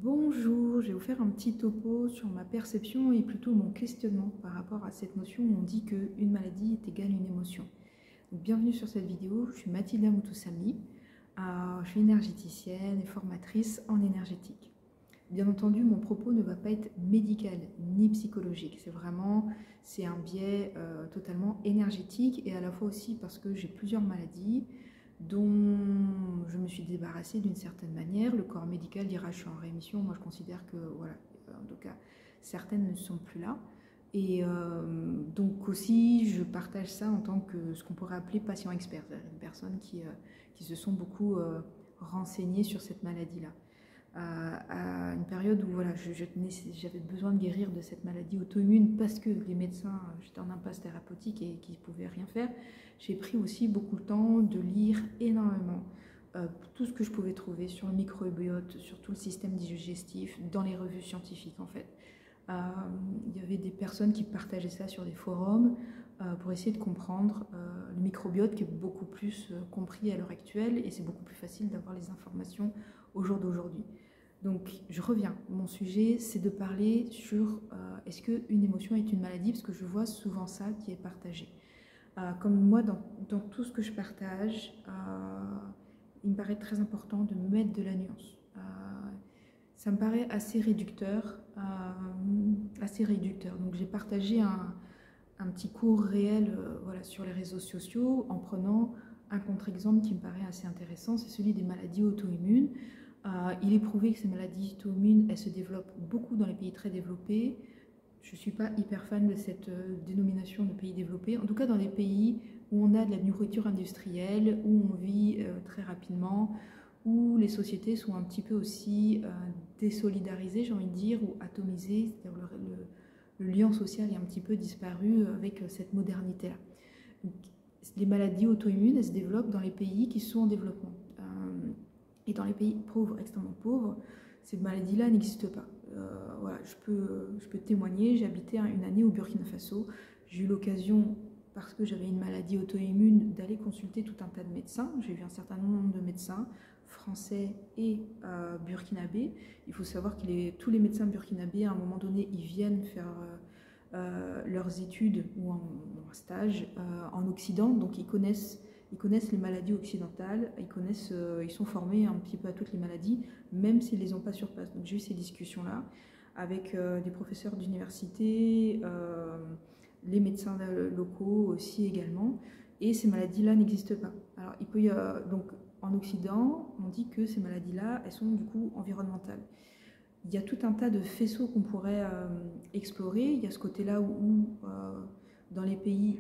Bonjour, je vais vous faire un petit topo sur ma perception et plutôt mon questionnement par rapport à cette notion où on dit qu'une maladie est égale à une émotion. Donc, bienvenue sur cette vidéo, je suis Mathilda Moutoussamy, je suis énergéticienne et formatrice en énergétique. Bien entendu, mon propos ne va pas être médical ni psychologique, c'est un biais totalement énergétique et à la fois aussi parce que j'ai plusieurs maladies dont je me suis débarrassée d'une certaine manière. Le corps médical dira je suis en rémission, moi je considère que voilà, en tout cas certaines ne sont plus là. Et donc aussi je partage ça en tant que ce qu'on pourrait appeler patient expert, c'est-à-dire une personne qui se sont beaucoup renseignées sur cette maladie-là. À une période où voilà, j'avais besoin de guérir de cette maladie auto-immune parce que les médecins, j'étais en impasse thérapeutique et qu'ils ne pouvaient rien faire. J'ai pris aussi beaucoup de temps de lire énormément tout ce que je pouvais trouver sur le microbiote, sur tout le système digestif, dans les revues scientifiques en fait. Il y avait des personnes qui partageaient ça sur des forums pour essayer de comprendre le microbiote qui est beaucoup plus compris à l'heure actuelle et c'est beaucoup plus facile d'avoir les informations au jour d'aujourd'hui. Donc je reviens, mon sujet c'est de parler sur est-ce qu'une émotion est une maladie, parce que je vois souvent ça qui est partagé. Comme moi dans tout ce que je partage, il me paraît très important de mettre de la nuance. Ça me paraît assez réducteur. Donc j'ai partagé un petit cours réel voilà, sur les réseaux sociaux en prenant un contre-exemple qui me paraît assez intéressant, c'est celui des maladies auto-immunes. Il est prouvé que ces maladies auto-immunes, elles se développent beaucoup dans les pays très développés. Je ne suis pas hyper fan de cette dénomination de pays développés, en tout cas dans les pays où on a de la nourriture industrielle, où on vit très rapidement, où les sociétés sont un petit peu aussi désolidarisées, j'ai envie de dire, ou atomisées, c'est-à-dire le lien social est un petit peu disparu avec cette modernité-là. Les maladies auto-immunes, elles se développent dans les pays qui sont en développement. Et dans les pays pauvres, extrêmement pauvres, ces maladies-là n'existent pas. Voilà, je peux témoigner, j'ai habité une année au Burkina Faso. J'ai eu l'occasion, parce que j'avais une maladie auto-immune, d'aller consulter tout un tas de médecins. J'ai vu un certain nombre de médecins français et burkinabés. Il faut savoir que tous les médecins burkinabés, à un moment donné, ils viennent faire leurs études ou en stage en Occident, donc ils connaissent les maladies occidentales, ils sont formés un petit peu à toutes les maladies, même s'ils ne les ont pas sur place. Donc j'ai eu ces discussions-là avec des professeurs d'université, les médecins locaux aussi également, et ces maladies-là n'existent pas. Alors il peut y avoir, donc en Occident, on dit que ces maladies-là, elles sont du coup environnementales. Il y a tout un tas de faisceaux qu'on pourrait explorer. Il y a ce côté-là où dans les pays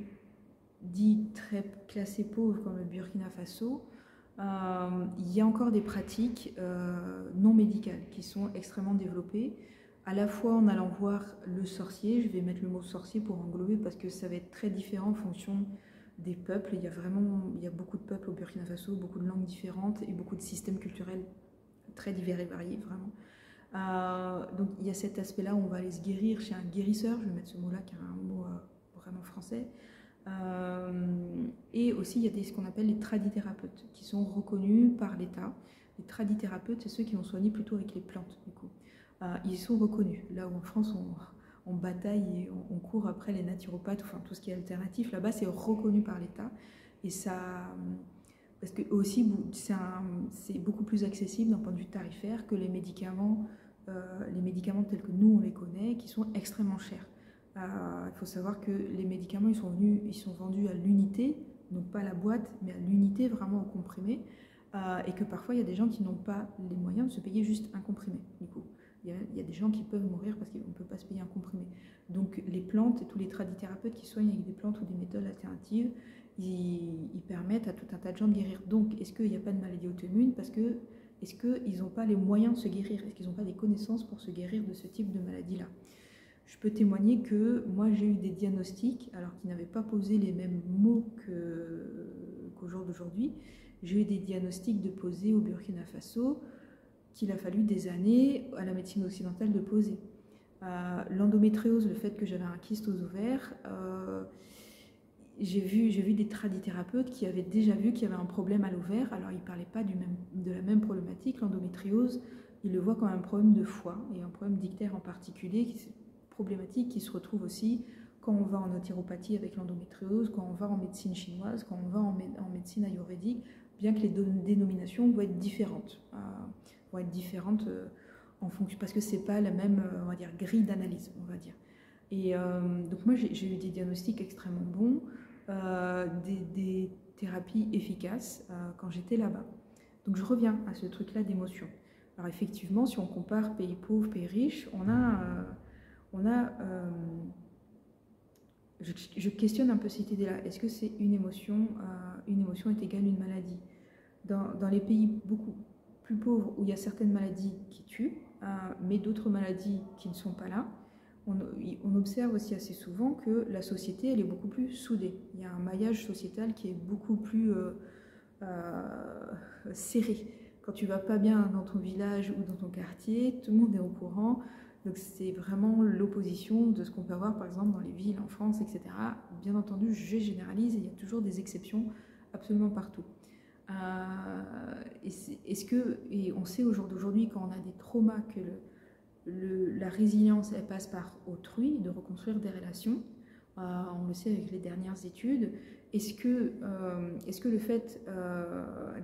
dits très classés pauvres comme le Burkina Faso, il y a encore des pratiques non médicales qui sont extrêmement développées, à la fois en allant voir le sorcier, je vais mettre le mot sorcier pour englober parce que ça va être très différent en fonction des peuples. Il y a beaucoup de peuples au Burkina Faso, beaucoup de langues différentes et beaucoup de systèmes culturels très divers et variés, vraiment. Donc il y a cet aspect-là où on va aller se guérir chez un guérisseur, je vais mettre ce mot-là qui est un mot vraiment français. Et aussi il y a ce qu'on appelle les tradithérapeutes qui sont reconnus par l'État. Les tradithérapeutes, c'est ceux qui vont soigner plutôt avec les plantes du coup. Ils sont reconnus. Là où en France on bataille et on court après les naturopathes, enfin tout ce qui est alternatif, là-bas c'est reconnu par l'État. Et ça, parce que aussi c'est beaucoup plus accessible d'un point de vue tarifaire que les médicaments tels que nous on les connaît, qui sont extrêmement chers. Il faut savoir que les médicaments ils sont vendus à l'unité, donc pas à la boîte, mais à l'unité, vraiment au comprimé, et que parfois il y a des gens qui n'ont pas les moyens de se payer juste un comprimé. Du coup, il y a des gens qui peuvent mourir parce qu'on ne peut pas se payer un comprimé. Donc les plantes et tous les tradithérapeutes qui soignent avec des plantes ou des méthodes alternatives, ils permettent à tout un tas de gens de guérir. Donc est-ce qu'il n'y a pas de maladie auto-immune parce que est-ce qu'ils n'ont pas les moyens de se guérir? Est-ce qu'ils n'ont pas des connaissances pour se guérir de ce type de maladie-là? Je peux témoigner que moi j'ai eu des diagnostics, alors qu'ils n'avaient pas posé les mêmes mots qu'au jour d'aujourd'hui. J'ai eu des diagnostics de poser au Burkina Faso qu'il a fallu des années à la médecine occidentale de poser. L'endométriose, le fait que j'avais un kyste aux ovaires, j'ai vu des tradithérapeutes qui avaient déjà vu qu'il y avait un problème à l'ovaire. Alors ils ne parlaient pas de la même problématique. L'endométriose, il le voit comme un problème de foie et un problème d'ictère en particulier, qui est problématique qui se retrouve aussi quand on va en naturopathie avec l'endométriose, quand on va en médecine chinoise, quand on va en médecine ayurvédique, bien que les dénominations vont être différentes. En fonction, parce que c'est pas la même, on va dire, grille d'analyse, on va dire. Et donc moi j'ai eu des diagnostics extrêmement bons, des thérapies efficaces quand j'étais là-bas. Donc je reviens à ce truc-là d'émotion. Alors effectivement, si on compare pays pauvres, pays riches, je questionne un peu cette idée-là. Est-ce que c'est une émotion est égale à une maladie? Dans les pays beaucoup plus pauvres où il y a certaines maladies qui tuent, mais d'autres maladies qui ne sont pas là, on observe aussi assez souvent que la société elle est beaucoup plus soudée. Il y a un maillage sociétal qui est beaucoup plus serré. Quand tu vas pas bien dans ton village ou dans ton quartier, tout le monde est au courant. Donc c'est vraiment l'opposition de ce qu'on peut avoir par exemple dans les villes en France, etc. Bien entendu, je généralise et il y a toujours des exceptions absolument partout. Et on sait au jour d'aujourd'hui quand on a des traumas que la résilience elle passe par autrui, de reconstruire des relations. On le sait avec les dernières études. Est-ce que le fait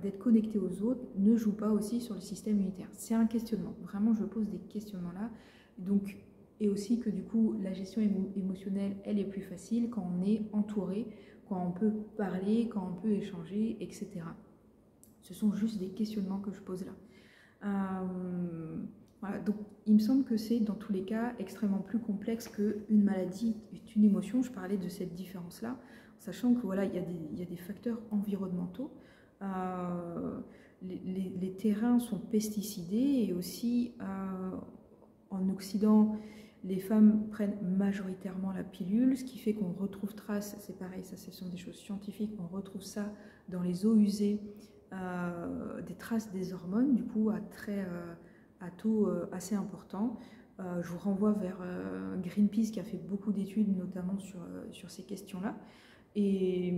d'être connecté aux autres ne joue pas aussi sur le système immunitaire? C'est un questionnement. Vraiment, je pose des questionnements là. Donc, et aussi que du coup, la gestion émotionnelle, elle est plus facile quand on est entouré, quand on peut parler, quand on peut échanger, etc. Ce sont juste des questionnements que je pose là. Voilà, donc il me semble que c'est dans tous les cas extrêmement plus complexe qu'une maladie est une émotion. Je parlais de cette différence-là, sachant que voilà, il y a des facteurs environnementaux. Les terrains sont pesticidés et aussi en Occident, les femmes prennent majoritairement la pilule, ce qui fait qu'on retrouve trace, c'est pareil, ça ce sont des choses scientifiques, on retrouve ça dans les eaux usées, des traces des hormones, du coup à taux assez important. Je vous renvoie vers Greenpeace qui a fait beaucoup d'études notamment sur ces questions-là. Et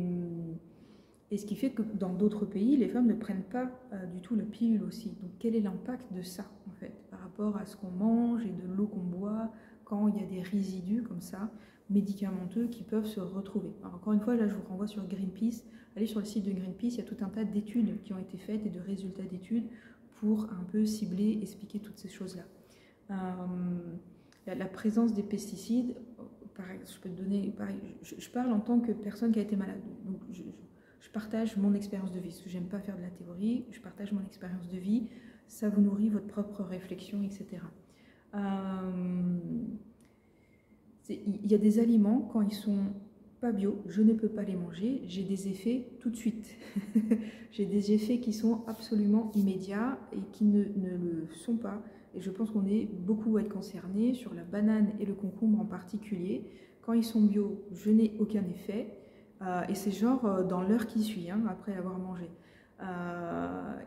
ce qui fait que dans d'autres pays, les femmes ne prennent pas du tout la pilule aussi. Donc quel est l'impact de ça en fait par rapport à ce qu'on mange et de l'eau qu'on boit quand il y a des résidus comme ça médicamenteux qui peuvent se retrouver. Alors, encore une fois, là je vous renvoie sur Greenpeace. Allez sur le site de Greenpeace, il y a tout un tas d'études qui ont été faites et de résultats d'études pour un peu cibler, expliquer toutes ces choses-là. La présence des pesticides, pareil, je peux te donner, pareil, je parle en tant que personne qui a été malade. Donc je partage mon expérience de vie, parce que j'aime pas faire de la théorie, je partage mon expérience de vie, ça vous nourrit votre propre réflexion, etc. Il y a des aliments, quand ils sont pas bio, je ne peux pas les manger, j'ai des effets tout de suite. J'ai des effets qui sont absolument immédiats et qui ne le sont pas. Et je pense qu'on est beaucoup à être concernés sur la banane et le concombre en particulier. Quand ils sont bio, je n'ai aucun effet. Et c'est genre dans l'heure qui suit, hein, après avoir mangé.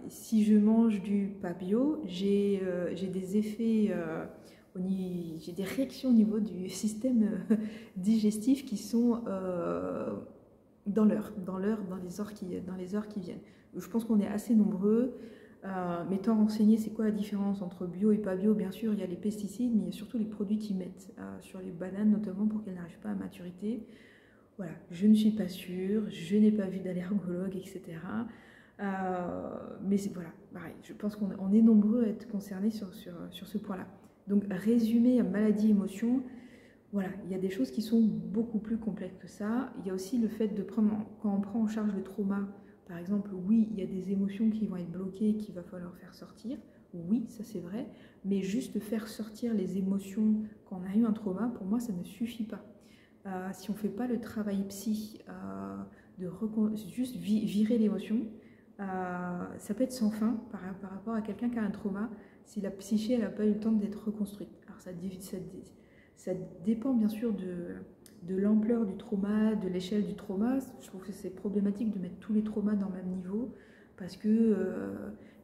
Si je mange du pas bio, j'ai des effets... j'ai des réactions au niveau du système digestif qui sont dans les heures qui viennent. Je pense qu'on est assez nombreux. M'étant renseigné, c'est quoi la différence entre bio et pas bio? Bien sûr, il y a les pesticides, mais il y a surtout les produits qu'ils mettent sur les bananes, notamment pour qu'elles n'arrivent pas à maturité. Voilà, je ne suis pas sûre, je n'ai pas vu d'allergologue, etc. Mais voilà, pareil, je pense qu'on est nombreux à être concernés sur ce point-là. Donc, résumé à maladie, émotion, voilà, il y a des choses qui sont beaucoup plus complexes que ça. Il y a aussi le fait de prendre, quand on prend en charge le trauma, par exemple, oui, il y a des émotions qui vont être bloquées, qu'il va falloir faire sortir. Oui, ça c'est vrai, mais juste faire sortir les émotions quand on a eu un trauma, pour moi, ça ne suffit pas. Si on ne fait pas le travail psy, juste virer l'émotion, ça peut être sans fin par rapport à quelqu'un qui a un trauma, si la psyché n'a pas eu le temps d'être reconstruite. Alors ça dépend bien sûr de l'ampleur du trauma, de l'échelle du trauma. Je trouve que c'est problématique de mettre tous les traumas dans le même niveau, parce que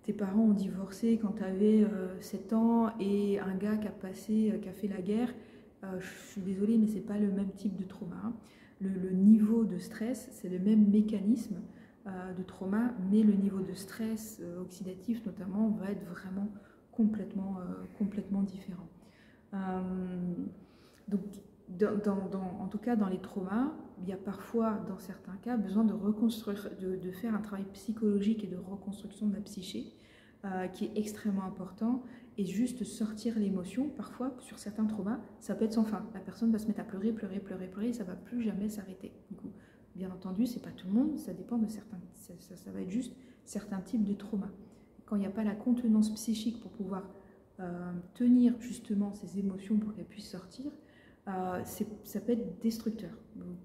tes parents ont divorcé quand tu avais 7 ans et un gars qui a fait la guerre, je suis désolée, mais c'est pas le même type de trauma. Hein. Le niveau de stress, c'est le même mécanisme de trauma, mais le niveau de stress oxydatif notamment va être vraiment complètement différent. Donc, en tout cas, dans les traumas, il y a parfois, dans certains cas, besoin de reconstruire, de faire un travail psychologique et de reconstruction de la psyché qui est extrêmement important. Et juste sortir l'émotion, parfois, sur certains traumas, ça peut être sans fin. La personne va se mettre à pleurer, et ça ne va plus jamais s'arrêter. Du coup, bien entendu, c'est pas tout le monde, ça dépend de certains. Ça va être juste certains types de traumas. Quand il n'y a pas la contenance psychique pour pouvoir tenir justement ces émotions pour qu'elles puissent sortir, ça peut être destructeur,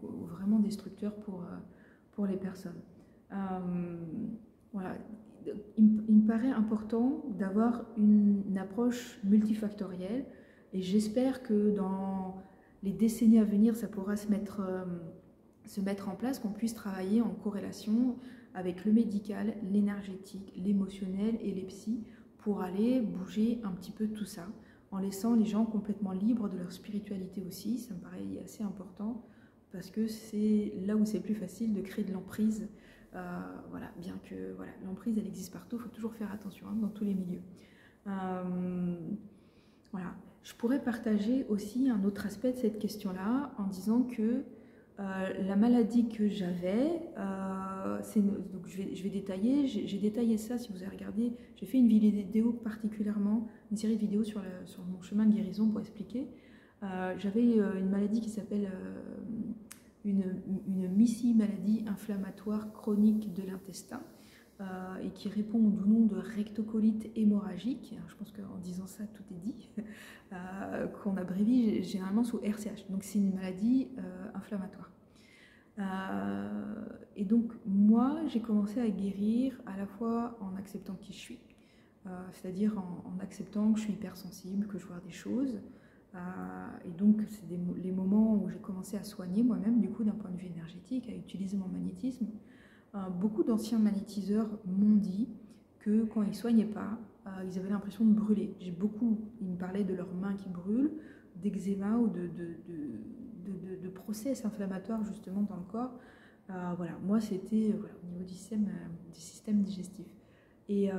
vraiment destructeur pour les personnes. Voilà. Il me paraît important d'avoir une approche multifactorielle et j'espère que dans les décennies à venir, ça pourra se mettre en place, qu'on puisse travailler en corrélation avec le médical, l'énergétique, l'émotionnel et les psys pour aller bouger un petit peu tout ça, en laissant les gens complètement libres de leur spiritualité aussi. Ça me paraît assez important parce que c'est là où c'est plus facile de créer de l'emprise. Voilà, bien que voilà, l'emprise elle existe partout, il faut toujours faire attention dans tous les milieux. Voilà. Je pourrais partager aussi un autre aspect de cette question-là en disant que la maladie que j'avais, donc je vais détailler, j'ai détaillé ça si vous avez regardé, j'ai fait une vidéo particulièrement, une série de vidéos sur mon chemin de guérison pour expliquer. J'avais une maladie qui s'appelle une maladie inflammatoire chronique de l'intestin et qui répond au doux nom de rectocolite hémorragique. Alors, je pense qu'en disant ça, tout est dit, qu'on abrévie généralement sous RCH. Donc c'est une maladie inflammatoire. Et donc moi, j'ai commencé à guérir à la fois en acceptant qui je suis, c'est-à-dire en acceptant que je suis hypersensible, que je vois des choses. Et donc, c'est les moments où j'ai commencé à soigner moi-même, du coup, d'un point de vue énergétique, à utiliser mon magnétisme. Beaucoup d'anciens magnétiseurs m'ont dit que quand ils ne soignaient pas, ils avaient l'impression de brûler. Ils me parlaient de leurs mains qui brûlent, d'eczéma ou de process inflammatoires justement dans le corps. Voilà, moi, c'était au niveau du système digestif. Et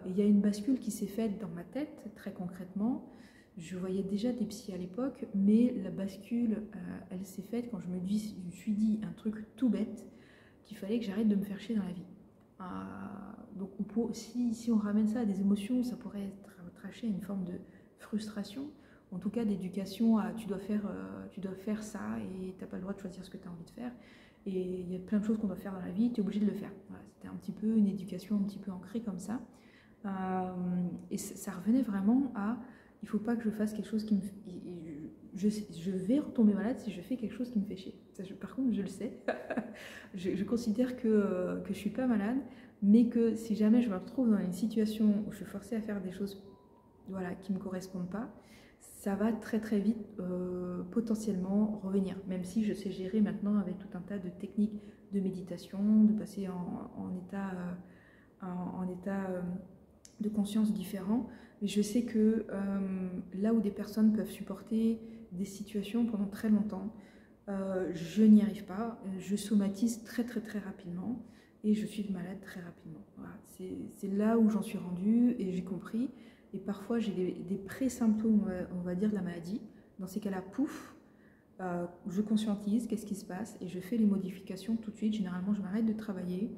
il y a une bascule qui s'est faite dans ma tête, très concrètement. Je voyais déjà des psys à l'époque, mais la bascule, elle s'est faite quand je me suis dit un truc tout bête, qu'il fallait que j'arrête de me faire chier dans la vie. Donc si on ramène ça à des émotions, ça pourrait être rattaché à une forme de frustration, en tout cas d'éducation à tu dois faire ça et tu n'as pas le droit de choisir ce que tu as envie de faire. Et il y a plein de choses qu'on doit faire dans la vie, tu es obligé de le faire. Voilà, c'était un petit peu une éducation un petit peu ancrée comme ça. Et ça revenait vraiment à il ne faut pas que je fasse quelque chose qui me... Je vais retomber malade si je fais quelque chose qui me fait chier. Ça, par contre, je le sais. je considère que je ne suis pas malade, mais que si jamais je me retrouve dans une situation où je suis forcée à faire des choses qui ne me correspondent pas, ça va très très vite potentiellement revenir. Même si je sais gérer maintenant avec tout un tas de techniques de méditation, de passer en état de conscience différent. Mais je sais que là où des personnes peuvent supporter des situations pendant très longtemps, je n'y arrive pas, je somatise très très très rapidement et je suis malade très rapidement. Voilà. C'est là où j'en suis rendue et j'ai compris. Et parfois j'ai des pré-symptômes, on va dire, de la maladie. Dans ces cas-là, pouf, je conscientise qu'est-ce qui se passe et je fais les modifications tout de suite. Généralement, je m'arrête de travailler.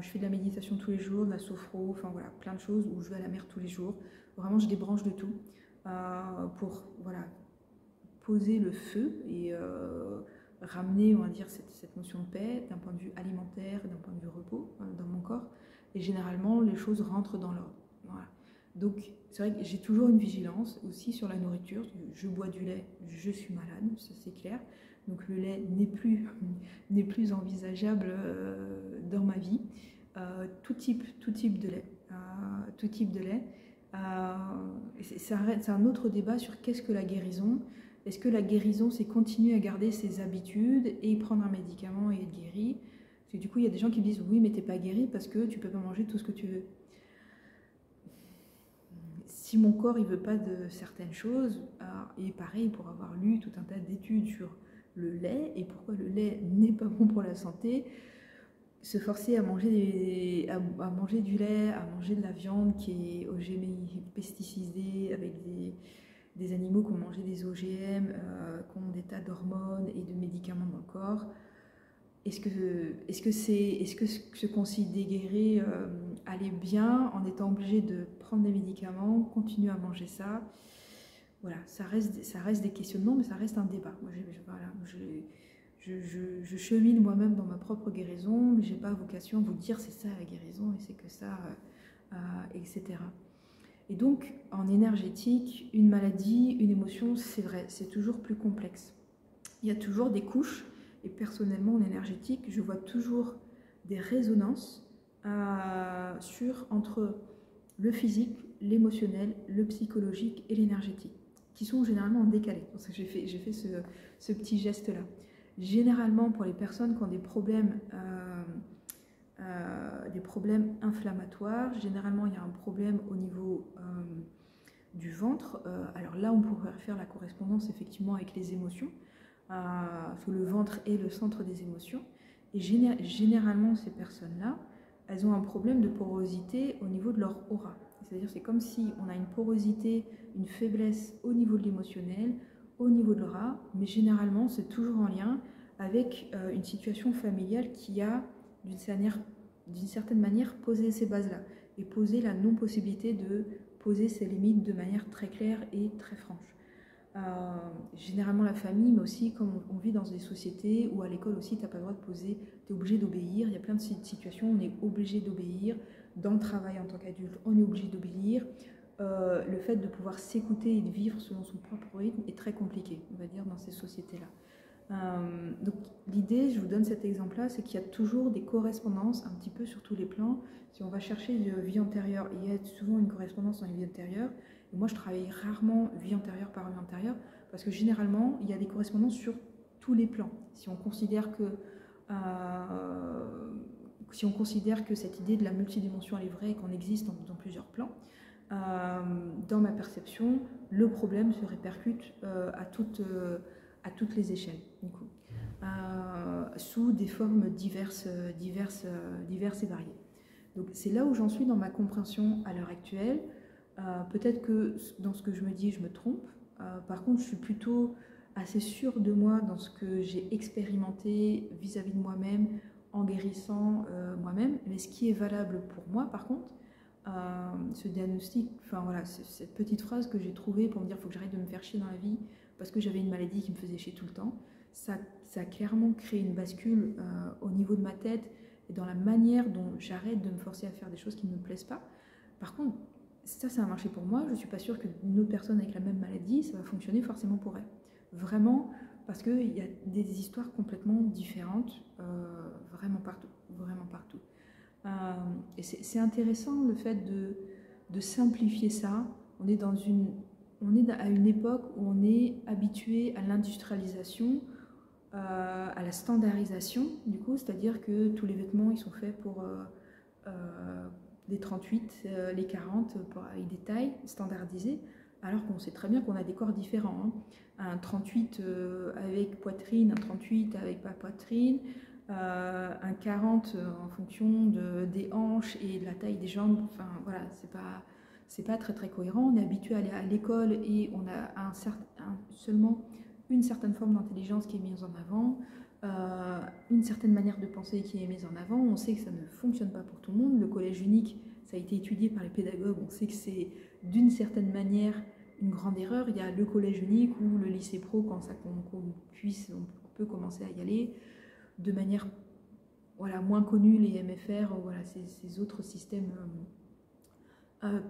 Je fais de la méditation tous les jours, de la sophro, enfin voilà, plein de choses où je vais à la mer tous les jours. Vraiment, je débranche de tout pour poser le feu et ramener, on va dire, cette notion de paix d'un point de vue alimentaire, d'un point de vue repos dans mon corps. Et généralement, les choses rentrent dans l'ordre. Voilà. Donc, c'est vrai que j'ai toujours une vigilance aussi sur la nourriture. Je bois du lait, je suis malade, ça c'est clair. Donc le lait n'est plus envisageable dans ma vie. Tout type de lait. C'est un autre débat sur qu'est-ce que la guérison. Est-ce que la guérison, c'est continuer à garder ses habitudes et prendre un médicament et être guéri? Parce que du coup, il y a des gens qui me disent « Oui, mais t'es pas guéri parce que tu peux pas manger tout ce que tu veux. » Si mon corps il veut pas de certaines choses, et pareil pour avoir lu tout un tas d'études sur le lait et pourquoi le lait n'est pas bon pour la santé, se forcer à manger, à manger du lait, à manger de la viande qui est OGM pesticidée, avec des animaux qui ont mangé des OGM, qui ont des tas d'hormones et de médicaments dans le corps. Est-ce que se considérer aller bien en étant obligé de prendre des médicaments, continuer à manger ça? Voilà, ça reste des questionnements, mais ça reste un débat. Moi, je chemine moi-même dans ma propre guérison, mais je n'ai pas vocation à vous dire c'est ça la guérison et c'est que ça, etc. Et donc, en énergétique, une maladie, une émotion, c'est vrai, c'est toujours plus complexe. Il y a toujours des couches, et personnellement, en énergétique, je vois toujours des résonances entre le physique, l'émotionnel, le psychologique et l'énergétique, qui sont généralement en décalé. C'est pour ça que j'ai fait ce petit geste-là. Généralement, pour les personnes qui ont des problèmes inflammatoires, généralement, il y a un problème au niveau du ventre. Alors là, on pourrait faire la correspondance effectivement avec les émotions, parce que le ventre est le centre des émotions. Et généralement, ces personnes-là, elles ont un problème de porosité au niveau de leur aura. C'est-à-dire c'est comme si on a une porosité, une faiblesse au niveau de l'émotionnel, au niveau de l'aura, mais généralement c'est toujours en lien avec une situation familiale qui a d'une certaine manière posé ces bases-là et posé la non-possibilité de poser ses limites de manière très claire et très franche. Généralement la famille, mais aussi comme on vit dans des sociétés où à l'école aussi tu n'as pas le droit de poser, tu es obligé d'obéir, il y a plein de situations où on est obligé d'obéir, dans le travail en tant qu'adulte on est obligé d'obéir, le fait de pouvoir s'écouter et de vivre selon son propre rythme est très compliqué, on va dire, dans ces sociétés-là. Donc l'idée, je vous donne cet exemple-là, c'est qu'il y a toujours des correspondances un petit peu sur tous les plans. Si on va chercher de vie antérieure, il y a souvent une correspondance dans les vies antérieures. Et moi, je travaille rarement vie antérieure par vie antérieure parce que généralement, il y a des correspondances sur tous les plans. Si on considère que cette idée de la multidimension elle est vraie et qu'on existe dans plusieurs plans, dans ma perception, le problème se répercute à toutes les échelles, du coup, sous des formes diverses et variées. Donc c'est là où j'en suis dans ma compréhension à l'heure actuelle. Peut-être que dans ce que je me dis, je me trompe. Par contre, je suis plutôt assez sûre de moi dans ce que j'ai expérimenté vis-à-vis de moi-même, en guérissant moi-même. Mais ce qui est valable pour moi, par contre, ce diagnostic, enfin voilà, cette petite phrase que j'ai trouvée pour me dire qu'il faut que j'arrête de me faire chier dans la vie parce que j'avais une maladie qui me faisait chier tout le temps, ça a clairement créé une bascule au niveau de ma tête et dans la manière dont j'arrête de me forcer à faire des choses qui ne me plaisent pas. Par contre, ça a marché pour moi, je ne suis pas sûre qu'une autre personne avec la même maladie, ça va fonctionner forcément pour elle. Vraiment, parce qu'il y a des histoires complètement différentes, vraiment partout, vraiment partout. Et c'est intéressant le fait de simplifier ça. On est à une époque où on est habitué à l'industrialisation, à la standardisation, du coup, c'est-à-dire que tous les vêtements ils sont faits pour les 38, les 40, avec des tailles standardisées, alors qu'on sait très bien qu'on a des corps différents. Hein. Un 38 avec poitrine, un 38 avec pas poitrine, un 40 en fonction des hanches et de la taille des jambes. Enfin voilà, c'est pas très très cohérent. On est habitué à aller à l'école et on a seulement une certaine forme d'intelligence qui est mise en avant, une certaine manière de penser qui est mise en avant. On sait que ça ne fonctionne pas pour tout le monde. Le collège unique, ça a été étudié par les pédagogues. On sait que c'est d'une certaine manière une grande erreur. Il y a le collège unique ou le lycée pro quand on peut commencer à y aller. De manière voilà, moins connue, les MFR, voilà, ces autres systèmes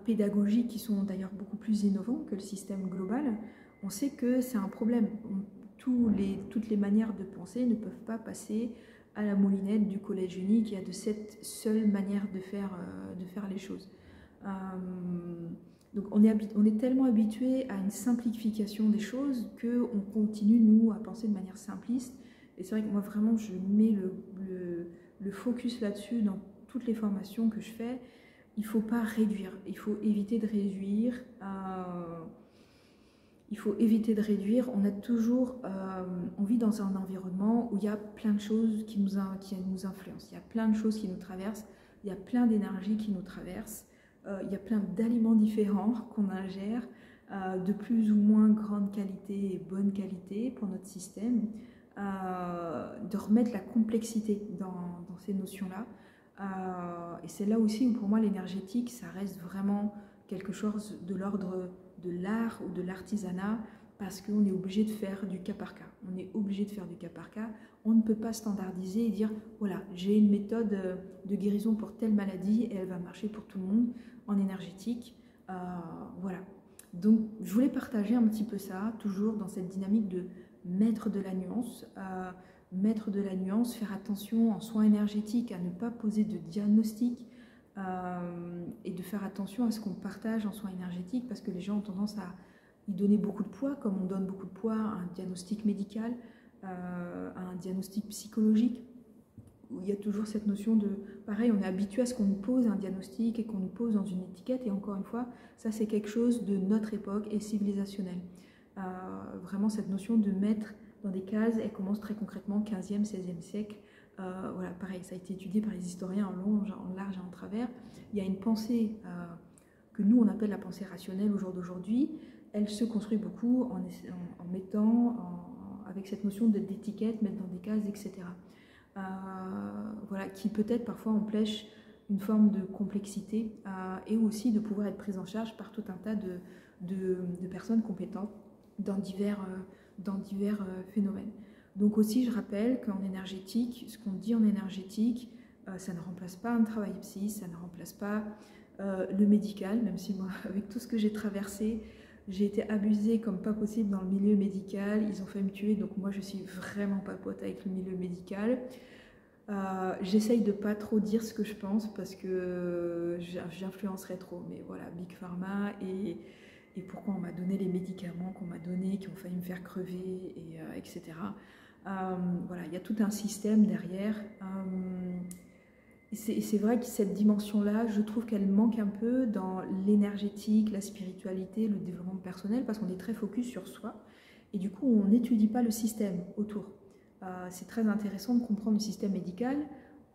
pédagogiques qui sont d'ailleurs beaucoup plus innovants que le système global. On sait que c'est un problème. Toutes les manières de penser ne peuvent pas passer à la moulinette du collège unique. Il y a de cette seule manière de faire les choses. Donc on est tellement habitué à une simplification des choses qu'on continue, nous, à penser de manière simpliste. Et c'est vrai que moi, vraiment, je mets le focus là-dessus dans toutes les formations que je fais. Il ne faut pas réduire, il faut éviter de réduire. il faut éviter de réduire. On a toujours, on vit dans un environnement où il y a plein de choses qui nous influencent, il y a plein de choses qui nous traversent, il y a plein d'énergies qui nous traversent, il y a plein d'aliments différents qu'on ingère, de plus ou moins grande qualité et bonne qualité pour notre système, de remettre la complexité dans ces notions-là. Et c'est là aussi où pour moi l'énergétique, ça reste vraiment quelque chose de l'ordre de l'art ou de l'artisanat, parce qu'on est obligé de faire du cas par cas. On est obligé de faire du cas par cas. On ne peut pas standardiser et dire, voilà, j'ai une méthode de guérison pour telle maladie et elle va marcher pour tout le monde en énergétique. Voilà. Donc, je voulais partager un petit peu ça, toujours dans cette dynamique de mettre de la nuance, faire attention en soins énergétiques à ne pas poser de diagnostic, et de faire attention à ce qu'on partage en soins énergétiques, parce que les gens ont tendance à y donner beaucoup de poids, comme on donne beaucoup de poids à un diagnostic médical, à un diagnostic psychologique, où il y a toujours cette notion de, pareil, on est habitué à ce qu'on nous pose un diagnostic et qu'on nous pose dans une étiquette, et encore une fois, ça c'est quelque chose de notre époque et civilisationnel. Vraiment cette notion de mettre dans des cases, elle commence très concrètement 15e, 16e siècle. Voilà, pareil, ça a été étudié par les historiens en long, en large et en travers. Il y a une pensée que nous on appelle la pensée rationnelle au jour d'aujourd'hui. Elle se construit beaucoup en mettant, avec cette notion d'étiquette, mettre dans des cases, etc. Voilà, qui peut-être parfois empêche une forme de complexité et aussi de pouvoir être prise en charge par tout un tas de personnes compétentes dans divers phénomènes. Donc aussi, je rappelle qu'en énergétique, ce qu'on dit en énergétique, ça ne remplace pas un travail psy, ça ne remplace pas le médical, même si moi, avec tout ce que j'ai traversé, j'ai été abusée comme pas possible dans le milieu médical. Ils ont failli me tuer, donc moi, je suis vraiment pas pote avec le milieu médical. J'essaye de pas trop dire ce que je pense parce que j'influencerais trop. Mais voilà, Big Pharma et pourquoi on m'a donné les médicaments qu'on m'a donnés, qui ont failli me faire crever, etc. Voilà, il y a tout un système derrière. Et c'est vrai que cette dimension-là, je trouve qu'elle manque un peu dans l'énergétique, la spiritualité, le développement personnel, parce qu'on est très focus sur soi. Et du coup, on n'étudie pas le système autour. C'est très intéressant de comprendre le système médical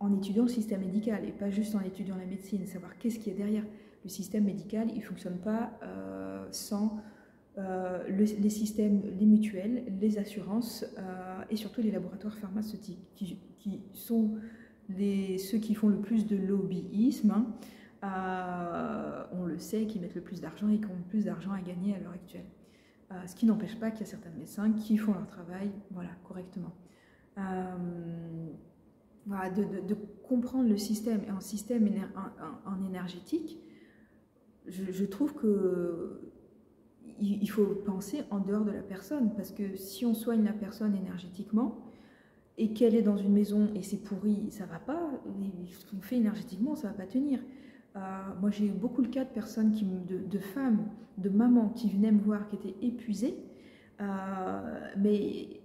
en étudiant le système médical et pas juste en étudiant la médecine, savoir qu'est-ce qui est derrière. Le système médical, il ne fonctionne pas sans les systèmes, les mutuelles, les assurances et surtout les laboratoires pharmaceutiques qui sont ceux qui font le plus de lobbyisme, on le sait, qui mettent le plus d'argent et qui ont le plus d'argent à gagner à l'heure actuelle. Ce qui n'empêche pas qu'il y a certains médecins qui font leur travail voilà, correctement. Voilà, de comprendre le système et un système en énergétique, je trouve que il faut penser en dehors de la personne, parce que si on soigne la personne énergétiquement et qu'elle est dans une maison et c'est pourri, ça va pas, ce qu'on fait énergétiquement, ça va pas tenir. Moi j'ai eu beaucoup le cas de personnes, de femmes, de mamans qui venaient me voir, qui étaient épuisées, mais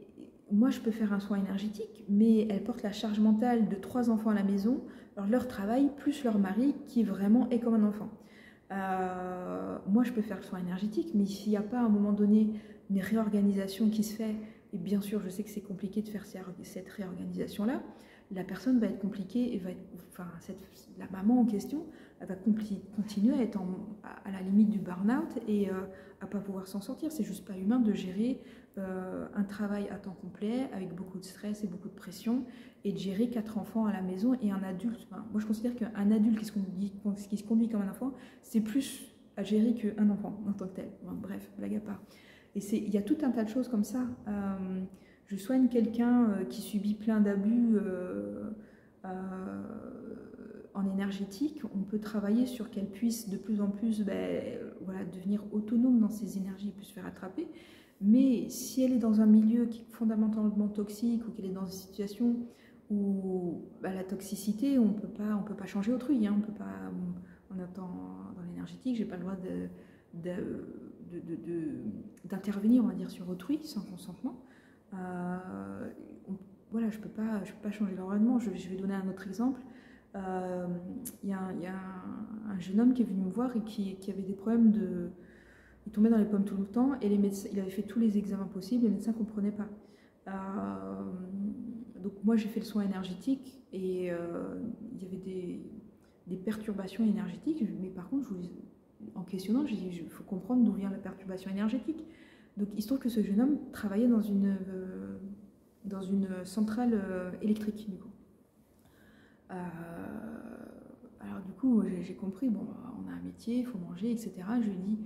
moi je peux faire un soin énergétique, mais elles portent la charge mentale de 3 enfants à la maison, alors leur travail plus leur mari qui vraiment est comme un enfant. Moi je peux faire le soin énergétique, mais s'il n'y a pas à un moment donné une réorganisation qui se fait, et bien sûr je sais que c'est compliqué de faire cette réorganisation là, la personne va être compliquée et va être, enfin la maman en question, elle va continuer à être à la limite du burn-out et à pas pouvoir s'en sortir. C'est juste pas humain de gérer un travail à temps complet avec beaucoup de stress et beaucoup de pression et de gérer 4 enfants à la maison et un adulte. Enfin, moi je considère qu'un adulte qui se conduit comme un enfant, c'est plus à gérer qu'un enfant en tant que tel. Bon, bref, blague à part. Et il y a tout un tas de choses comme ça. Je soigne quelqu'un qui subit plein d'abus en énergétique. On peut travailler sur qu'elle puisse de plus en plus voilà, devenir autonome dans ses énergies, puis se faire attraper. Mais si elle est dans un milieu qui est fondamentalement toxique ou qu'elle est dans une situation où la toxicité, on peut pas changer autrui. Hein, on peut pas, en étant dans l'énergétique, j'ai pas le droit d'intervenir, on va dire, sur autrui sans consentement. Voilà, je peux pas changer l'environnement. Je vais donner un autre exemple. Il y a un jeune homme qui est venu me voir et qui avait des problèmes il tombait dans les pommes tout le temps et les médecins, il avait fait tous les examens possibles, les médecins ne comprenaient pas. Donc moi j'ai fait le soin énergétique et il y avait des perturbations énergétiques, mais par contre en questionnant, j'ai dit il faut comprendre d'où vient la perturbation énergétique. Donc il se trouve que ce jeune homme travaillait dans une centrale électrique du coup. Alors du coup j'ai compris, bon on a un métier, il faut manger, etc. Je lui ai dit,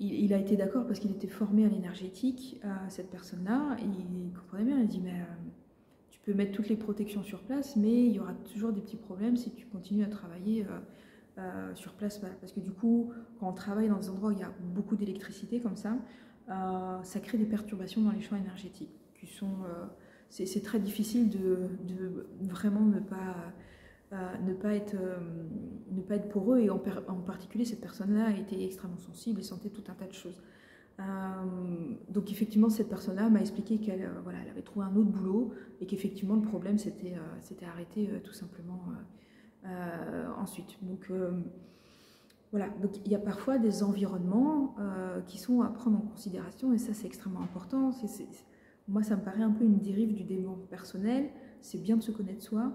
il a été d'accord parce qu'il était formé à l'énergétique, cette personne-là, et il comprenait bien, il dit mais tu peux mettre toutes les protections sur place, mais il y aura toujours des petits problèmes si tu continues à travailler sur place, parce que du coup, quand on travaille dans des endroits où il y a beaucoup d'électricité comme ça crée des perturbations dans les champs énergétiques qui sont... c'est très difficile de vraiment ne pas être poreux, et en particulier cette personne-là était extrêmement sensible et sentait tout un tas de choses. Donc effectivement cette personne-là m'a expliqué qu'elle voilà, elle avait trouvé un autre boulot et qu'effectivement le problème s'était arrêté tout simplement ensuite. Donc voilà, donc il y a parfois des environnements qui sont à prendre en considération, et ça c'est extrêmement important. Moi ça me paraît un peu une dérive du développement personnel. C'est bien de se connaître soi,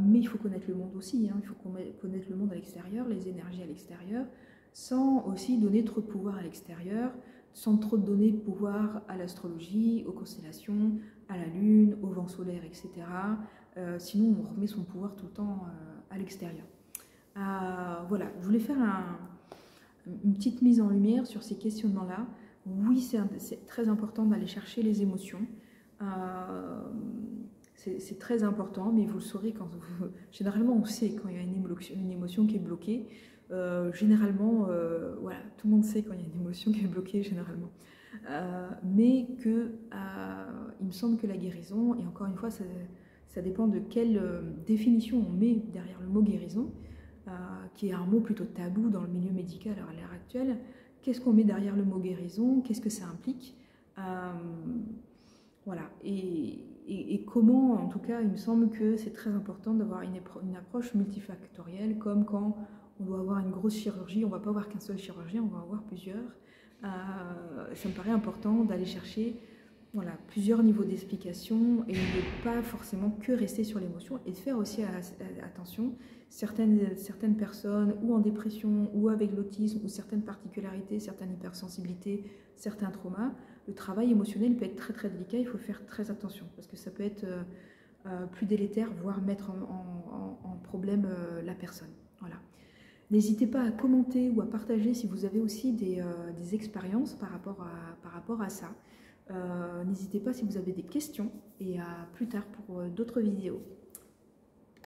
mais il faut connaître le monde aussi, hein. Il faut connaître le monde à l'extérieur, les énergies à l'extérieur, sans aussi donner trop de pouvoir à l'extérieur, sans trop donner de pouvoir à l'astrologie, aux constellations, à la lune, au vent solaire, etc. Sinon on remet son pouvoir tout le temps à l'extérieur. Voilà, je voulais faire une petite mise en lumière sur ces questionnements-là. Oui, c'est très important d'aller chercher les émotions. C'est très important, mais vous le saurez généralement, on sait quand il y a une émotion qui est bloquée. Généralement, voilà, tout le monde sait quand il y a une émotion qui est bloquée, généralement. Mais il me semble que la guérison, et encore une fois, ça dépend de quelle définition on met derrière le mot guérison, qui est un mot plutôt tabou dans le milieu médical à l'heure actuelle. Qu'est-ce qu'on met derrière le mot guérison? Qu'est-ce que ça implique? Voilà. Et comment, en tout cas, il me semble que c'est très important d'avoir une approche multifactorielle, comme quand on doit avoir une grosse chirurgie, on ne va pas avoir qu'un seul chirurgien, on va avoir plusieurs. Ça me paraît important d'aller chercher plusieurs niveaux d'explication et ne pas forcément que rester sur l'émotion, et de faire aussi attention. Certaines personnes, ou en dépression, ou avec l'autisme, ou certaines particularités, certaines hypersensibilités, certains traumas, le travail émotionnel peut être très très délicat, il faut faire très attention, parce que ça peut être plus délétère, voire mettre en problème la personne. Voilà. N'hésitez pas à commenter ou à partager si vous avez aussi des expériences par rapport à ça. N'hésitez pas si vous avez des questions, et à plus tard pour d'autres vidéos.